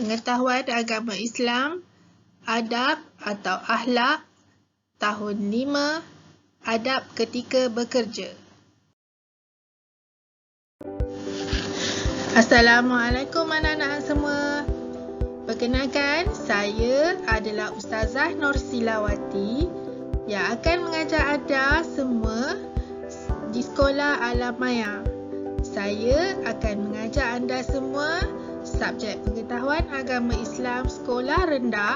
Pengetahuan Agama Islam, Adab atau Akhlak, tahun 5, Adab ketika bekerja. Assalamualaikum anak-anak semua. Perkenalkan, saya adalah Ustazah Norsilawati yang akan mengajar anda semua di Sekolah Alam Maya. Saya akan mengajar anda semua subjek pengetahuan agama Islam sekolah rendah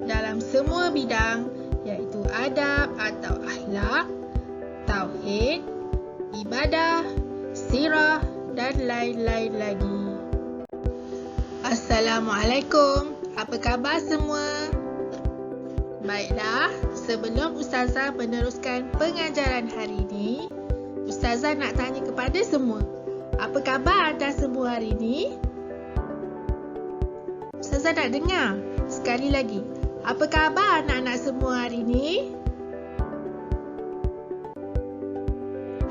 dalam semua bidang, iaitu adab atau akhlak, tauhid, ibadah, sirah dan lain-lain lagi. Assalamualaikum. Apa khabar semua? Baiklah, sebelum Ustazah meneruskan pengajaran hari ini, Ustazah nak tanya kepada semua. Apa khabar anda semua hari ini? Ustazah nak dengar sekali lagi. Apa khabar anak-anak semua hari ini?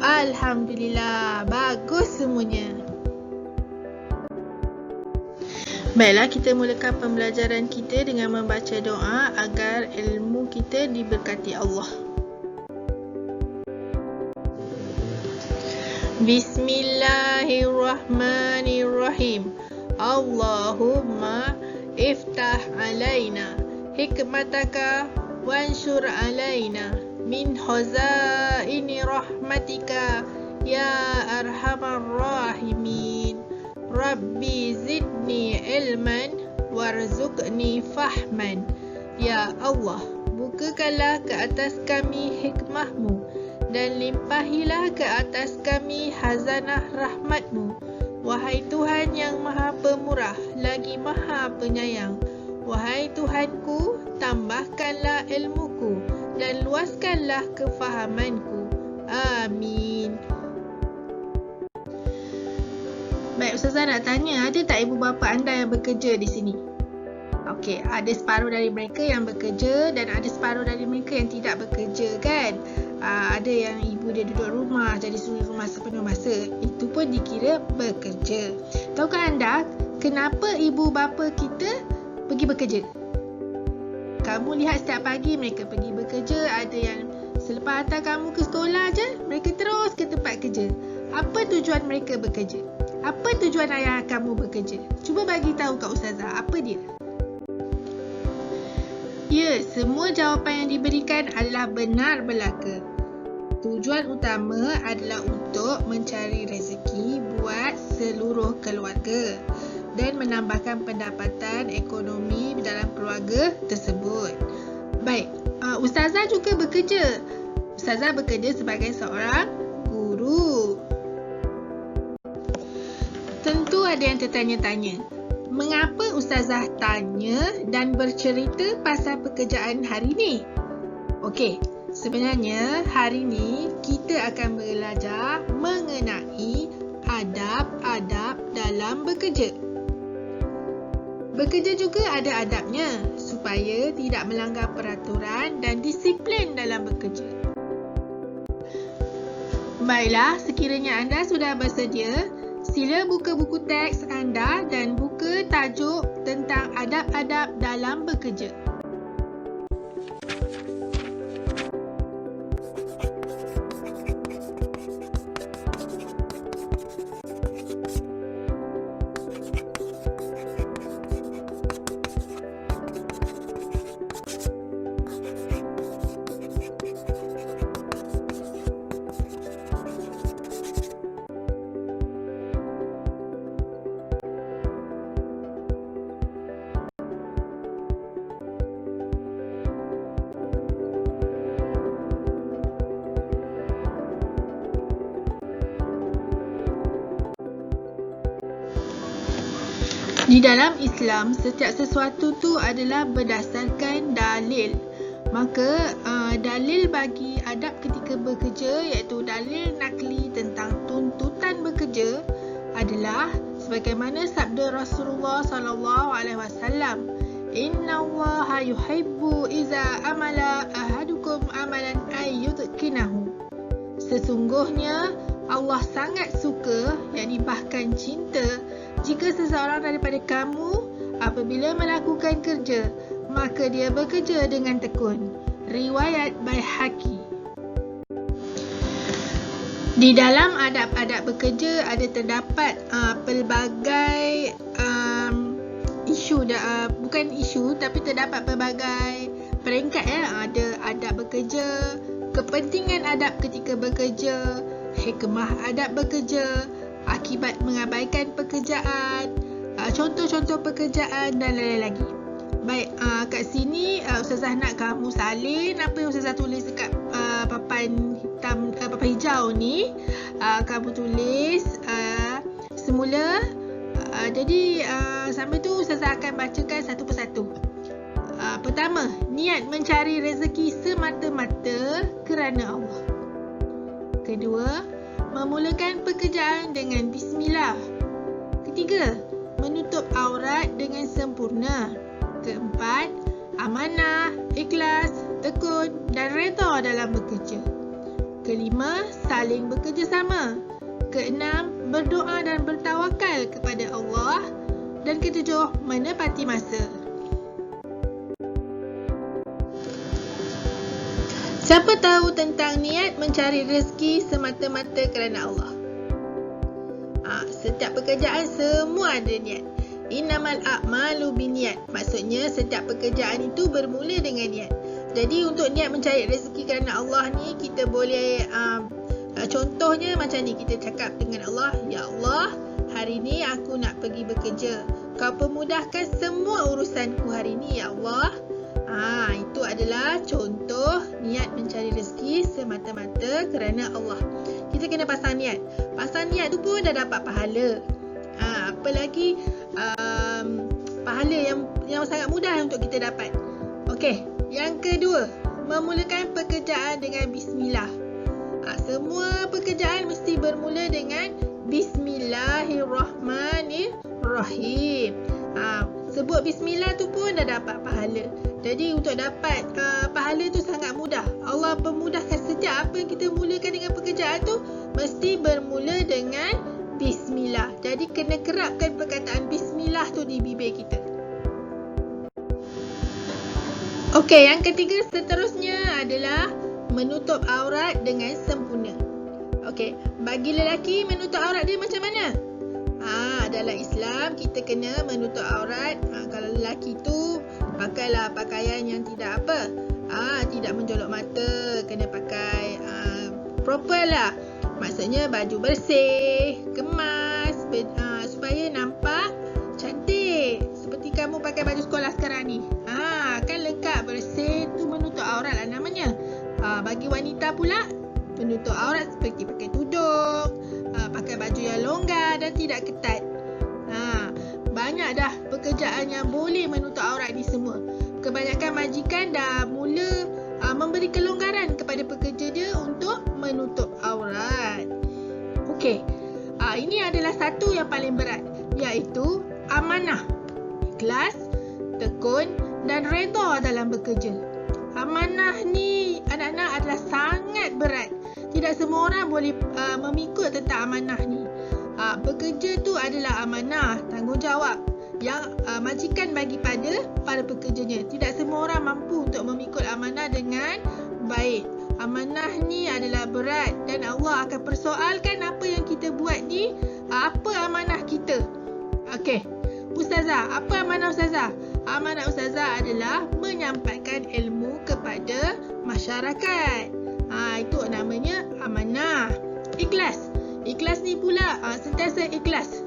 Alhamdulillah, bagus semuanya. Baiklah, kita mulakan pembelajaran kita dengan membaca doa agar ilmu kita diberkati Allah. Bismillahirrahmanirrahim. Allahumma iftah alaina hikmataka wanshur alaina min khazaini rahmatika ya arhamar rahimin. Rabbi zidni ilman warzuqni fahman. Ya Allah, bukakanlah ke atas kami hikmahmu dan limpahilah ke atas kami hazanah rahmatmu. Wahai Tuhan yang maha pemurah lagi maha penyayang, wahai Tuhanku, tambahkanlah ilmuku dan luaskanlah kefahamanku. Amin. Baik, Ustazah nak tanya, ada tak ibu bapa anda yang bekerja di sini? Okey, ada separuh dari mereka yang bekerja dan ada separuh dari mereka yang tidak bekerja, kan? Ada yang ibu dia duduk rumah jadi suri rumah sepenuh masa. Itu pun dikira bekerja. Tahukah anda kenapa ibu bapa kita pergi bekerja? Kamu lihat setiap pagi mereka pergi bekerja. Ada yang selepas hantar kamu ke sekolah je, mereka terus ke tempat kerja. Apa tujuan mereka bekerja? Apa tujuan ayah kamu bekerja? Cuba bagi tahu kat Ustazah, apa dia? Ya, semua jawapan yang diberikan adalah benar belaka. Tujuan utama adalah untuk mencari rezeki buat seluruh keluarga dan menambahkan pendapatan ekonomi dalam keluarga tersebut. Baik, Ustazah juga bekerja. Ustazah bekerja sebagai seorang guru. Tentu ada yang tertanya-tanya, mengapa Ustazah tanya dan bercerita pasal pekerjaan hari ini? Okey, sebenarnya hari ini kita akan belajar mengenai adab-adab dalam bekerja. Bekerja juga ada adabnya supaya tidak melanggar peraturan dan disiplin dalam bekerja. Baiklah, sekiranya anda sudah bersedia, sila buka buku teks anda dan buka tajuk tentang adab-adab dalam bekerja. Di dalam Islam, setiap sesuatu tu adalah berdasarkan dalil. Maka dalil bagi adab ketika bekerja, iaitu dalil nakli tentang tuntutan bekerja, adalah sebagaimana sabda Rasulullah SAW. Inna Allaha yuhibbu iza amala ahadukum amalan ayyudkinahu. Sesungguhnya Allah sangat suka, yakni bahkan cinta, jika seseorang daripada kamu Apabila melakukan kerja, maka dia bekerja dengan tekun. Riwayat Baihaqi. Di dalam adab-adab bekerja ada terdapat pelbagai isu, bukan isu tapi terdapat pelbagai peringkat Ada adab bekerja, kepentingan adab ketika bekerja, hikmah adab bekerja, akibat mengabaikan pekerjaan, contoh-contoh pekerjaan dan lain-lain lagi. Baik, kat sini Ustazah nak kamu salin apa yang Ustazah tulis dekat papan hitam, papan hijau ni. Kamu tulis semula. Jadi sambil tu Ustazah akan bacakan satu persatu. Pertama, niat mencari rezeki semata-mata kerana Allah. Kedua, memulakan pekerjaan dengan bismillah. Ketiga, menutup aurat dengan sempurna. Keempat, amanah, ikhlas, tekun dan redha dalam bekerja. Kelima, saling bekerjasama. Keenam, berdoa dan bertawakal kepada Allah. Dan ketujuh, menepati masa. Siapa tahu tentang niat mencari rezeki semata-mata kerana Allah? Setiap pekerjaan semua ada niat. Innamal a'malu binniat. Maksudnya setiap pekerjaan itu bermula dengan niat. Jadi untuk niat mencari rezeki kerana Allah ni, kita boleh contohnya macam ni, kita cakap dengan Allah, ya Allah, hari ni aku nak pergi bekerja. Kau permudahkan semua urusanku hari ni, ya Allah. Itu adalah contoh niat mencari rezeki semata-mata kerana Allah. Kita kena pasang niat. Pasang niat tu pun dah dapat pahala. Apalagi pahala yang sangat mudah untuk kita dapat. Okey, yang kedua, memulakan pekerjaan dengan bismillah. Semua pekerjaan mesti bermula dengan Bismillahirrahmanirrahim. Sebut bismillah tu pun dah dapat pahala. Jadi untuk dapat pahala tu sangat mudah. Allah pemudahkan setiap apa yang kita mulakan dengan pekerjaan tu mesti bermula dengan bismillah. Jadi kena kerapkan perkataan bismillah tu di bibir kita. Okey, yang ketiga seterusnya adalah menutup aurat dengan sempurna. Okey, bagi lelaki menutup aurat dia macam mana? Dalam Islam kita kena menutup aurat. Kalau lelaki tu pakailah pakaian yang tidak tidak menjolok mata, kena pakai proper lah. Maksudnya baju bersih, kemas, supaya nampak cantik. Seperti kamu pakai baju sekolah sekarang ni. Kan lengkap, bersih, tu menutup aurat lah namanya. Bagi wanita pula, menutup aurat seperti pakai tudung, pakai baju yang longgar dan tidak ketat. Banyak dah pekerjaan yang boleh menutup aurat ni semua. Kebanyakan majikan dah mula memberi kelonggaran kepada pekerja dia untuk menutup aurat. Okey, ini adalah satu yang paling berat, iaitu amanah, ikhlas, tekun dan redha dalam bekerja. Amanah ni anak-anak adalah sangat berat. Tidak semua orang boleh memikul tentang amanah ni. Bekerja tu adalah amanah, tanggungjawab yang majikan bagi pada para pekerjanya. Tidak semua orang mampu untuk memikul amanah dengan baik. Amanah ni adalah berat dan Allah akan persoalkan apa yang kita buat ni. Apa amanah kita? Okey, Ustazah, apa amanah Ustazah? Amanah Ustazah adalah menyampaikan ilmu kepada masyarakat. Itu namanya amanah. Ikhlas. Ikhlas ni pula sentiasa ikhlas.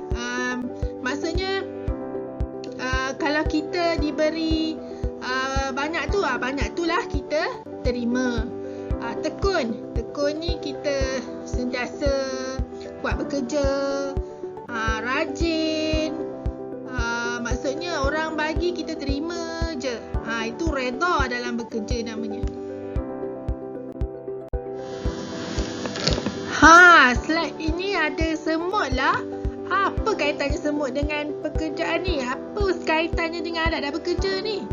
Maksudnya kalau kita diberi banyak tu lah kita terima. Tekun. Tekun ni kita sentiasa kuat bekerja, rajin. Maksudnya orang bagi kita terima je. Itu redha dalam bekerja namanya. Slide ini ada semut lah. Apa kaitannya semut dengan pekerjaan ni? Apa kaitannya dengan adab bekerja ni?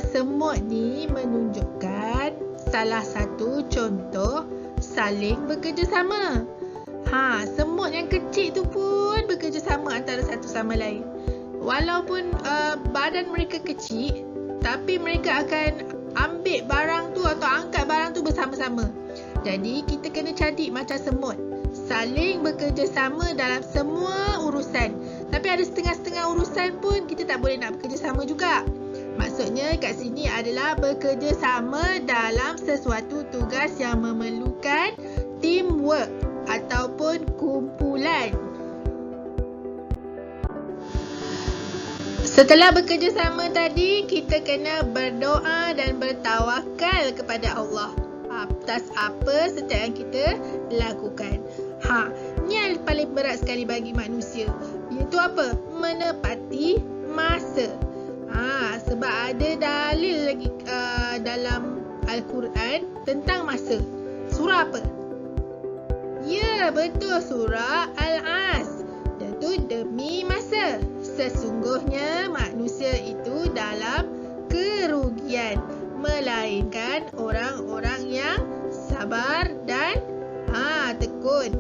Semut ni menunjukkan salah satu contoh saling bekerjasama. Semut yang kecil tu pun bekerjasama antara satu sama lain. walaupun badan mereka kecil, tapi mereka akan ambil barang tu atau angkat barang tu bersama-sama. Jadi kita kena cadik macam semut, saling bekerjasama dalam semua urusan. Tapi ada setengah-setengah urusan pun kita tak boleh nak bekerjasama juga. Maksudnya kat sini adalah bekerjasama dalam sesuatu tugas yang memerlukan teamwork ataupun kumpulan. Setelah bekerjasama tadi, kita kena berdoa dan bertawakal kepada Allah atas apa setiap yang kita lakukan. Ni yang paling berat sekali bagi manusia, iaitu apa? Menepati masa. Sebab ada dalil lagi dalam Al-Quran tentang masa. Surah apa? Ya, betul, surah Al-As. Iaitu demi masa. Sesungguhnya manusia itu dalam kerugian, melainkan orang-orang yang sabar dan tekun.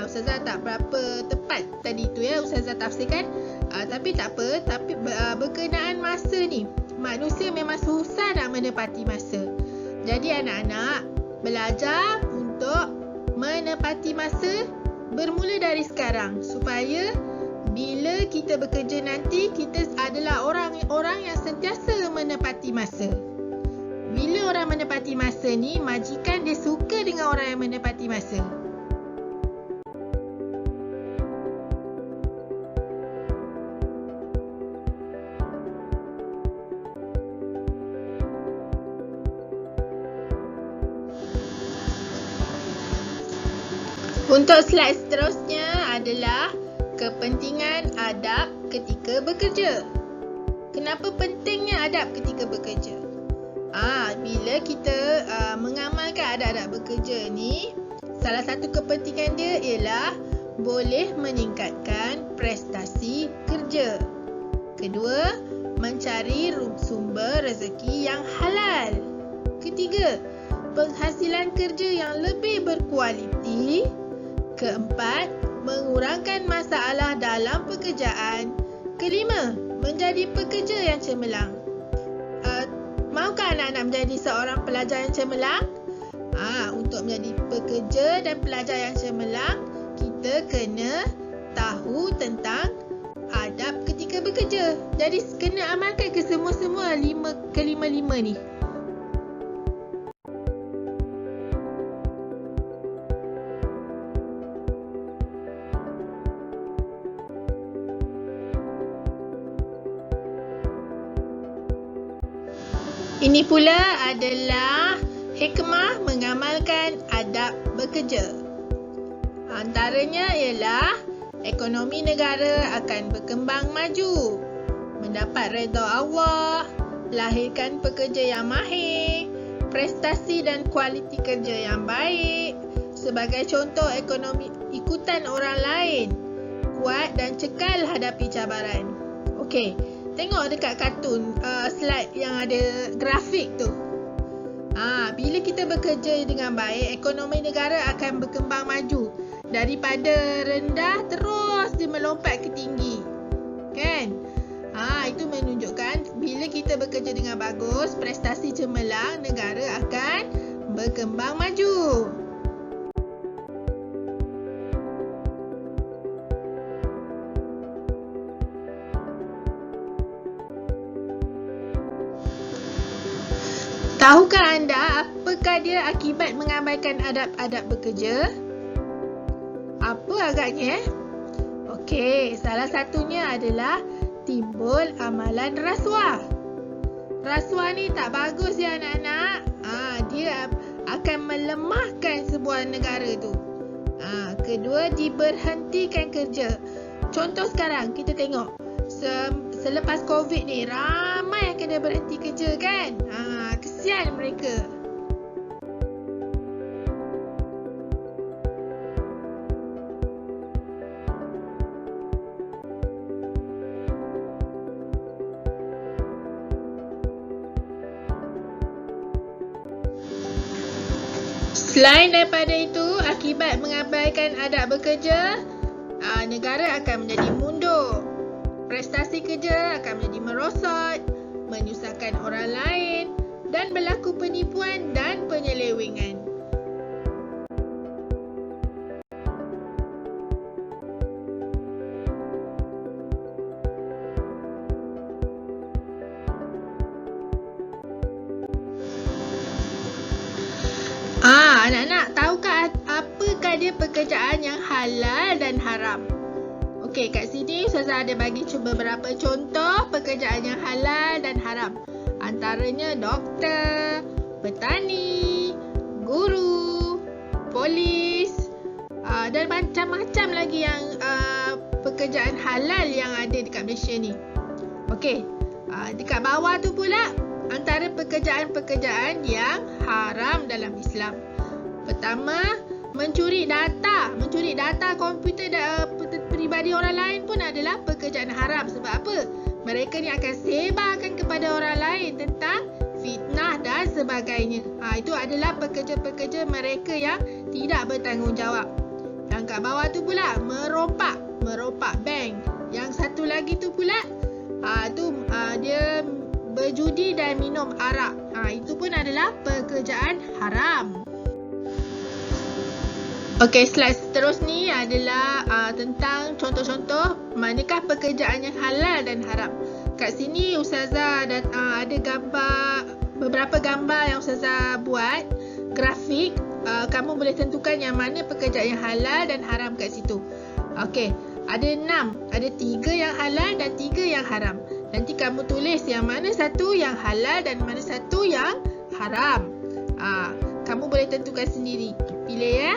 Ustazah tak berapa tepat tadi tu ya Ustazah tafsirkan, tapi tak apa. Tapi berkenaan masa ni, manusia memang susah nak menepati masa. Jadi anak-anak belajar untuk menepati masa bermula dari sekarang, supaya bila kita bekerja nanti, kita adalah orang-orang yang sentiasa menepati masa. Bila orang menepati masa ni, majikan dia suka dengan orang yang menepati masa. Untuk slide seterusnya adalah kepentingan adab ketika bekerja. Kenapa pentingnya adab ketika bekerja? Bila kita mengamalkan adab-adab bekerja ni, salah satu kepentingan dia ialah boleh meningkatkan prestasi kerja. Kedua, mencari sumber rezeki yang halal. Ketiga, penghasilan kerja yang lebih berkualiti. Keempat, mengurangkan masalah dalam pekerjaan. Kelima, menjadi pekerja yang cemerlang. Maukah anak-anak menjadi seorang pelajar yang cemerlang? Untuk menjadi pekerja dan pelajar yang cemerlang, kita kena tahu tentang adab ketika bekerja. Jadi kena amalkan ke semua-semua kelima-lima ni. Ini pula adalah hikmah mengamalkan adab bekerja. Antaranya ialah ekonomi negara akan berkembang maju, mendapat redha Allah, lahirkan pekerja yang mahir, prestasi dan kualiti kerja yang baik. Sebagai contoh, ekonomi ikutan orang lain, kuat dan cekal hadapi cabaran. Okey. Tengok dekat kartun slide yang ada grafik tu. Bila kita bekerja dengan baik, ekonomi negara akan berkembang maju. Daripada rendah terus dia melompat ke tinggi. Kan? Itu menunjukkan bila kita bekerja dengan bagus, prestasi cemerlang, negara akan berkembang maju. Tahukah anda apakah dia akibat mengabaikan adab-adab bekerja? Apa agaknya? Okey, salah satunya adalah timbul amalan rasuah. Rasuah ni tak bagus ya anak-anak. Dia akan melemahkan sebuah negara tu. Kedua, diberhentikan kerja. Contoh sekarang kita tengok selepas COVID ni ramai yang kena berhenti kerja kan? Kesian mereka. Selain daripada itu, akibat mengabaikan adab bekerja, negara akan menjadi mundur. prestasi kerja akan menjadi merosot, menyusahkan orang lain dan berlaku penipuan dan penyelewengan. Anak-anak, tahukah apakah dia pekerjaan yang halal dan haram? Okey, kat sini Ustazah ada bagi cuba beberapa contoh pekerjaan yang halal dan haram. Antaranya doktor, petani, guru, polis dan macam-macam lagi yang pekerjaan halal yang ada dekat Malaysia ni. Okey, dekat bawah tu pula antara pekerjaan-pekerjaan yang haram dalam Islam. Pertama, mencuri data komputer peribadi orang lain pun adalah pekerjaan haram. Sebab apa? Mereka ni akan sebarkan kepada orang lain tentang fitnah dan sebagainya. Itu adalah pekerja-pekerja mereka yang tidak bertanggungjawab. Yang kat bawah tu pula merompak bank. Yang satu lagi tu pula dia berjudi dan minum arak. Itu pun adalah pekerjaan haram. Okey, slide seterusnya ni adalah tentang contoh-contoh manakah pekerjaan yang halal dan haram. Kat sini Ustazah ada beberapa gambar yang Ustazah buat, grafik. Kamu boleh tentukan yang mana pekerjaan yang halal dan haram kat situ. Okey, ada 6. Ada 3 yang halal dan 3 yang haram. Nanti kamu tulis yang mana satu yang halal dan mana satu yang haram. Kamu boleh tentukan sendiri. Pilih ya.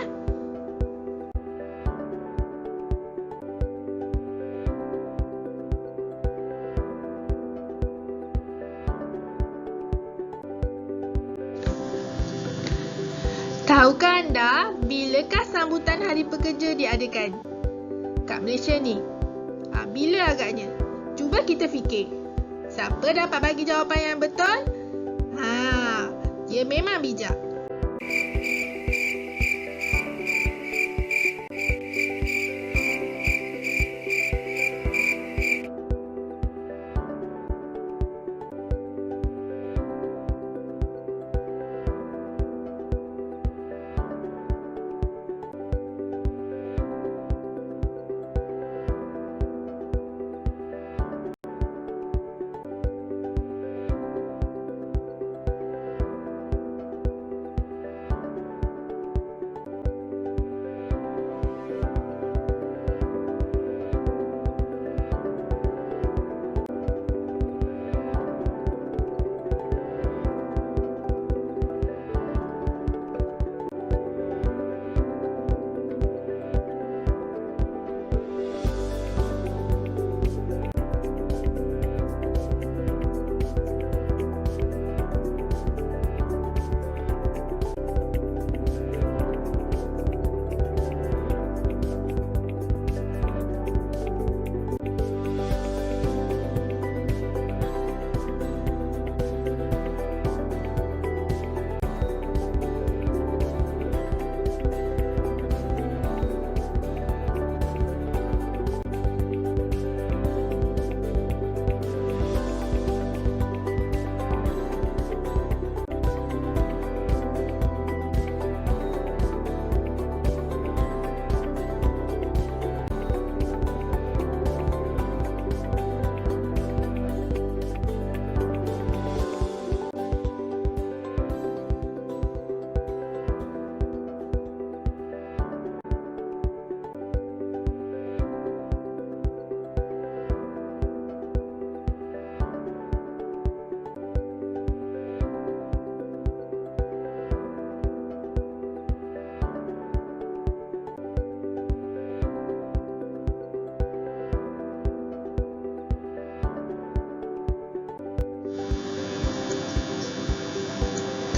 Tahukah anda bilakah sambutan Hari Pekerja diadakan kat Malaysia ni? Bila agaknya? Cuba kita fikir. Siapa dapat bagi jawapan yang betul? Dia memang bijak.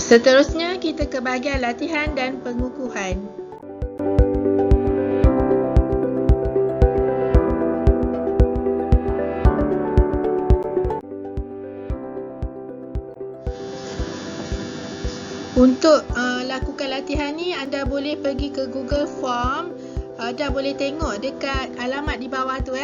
Seterusnya kita ke bahagian latihan dan pengukuhan. Untuk lakukan latihan ni, anda boleh pergi ke Google Form dan boleh tengok dekat alamat di bawah tu .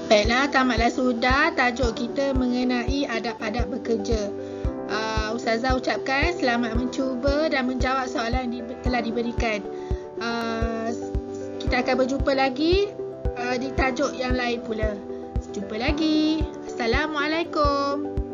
Baiklah, tamatlah sudah tajuk kita mengenai adab-adab bekerja. Ustazah ucapkan selamat mencuba dan menjawab soalan yang telah diberikan. Kita akan berjumpa lagi di tajuk yang lain pula. Jumpa lagi. Assalamualaikum.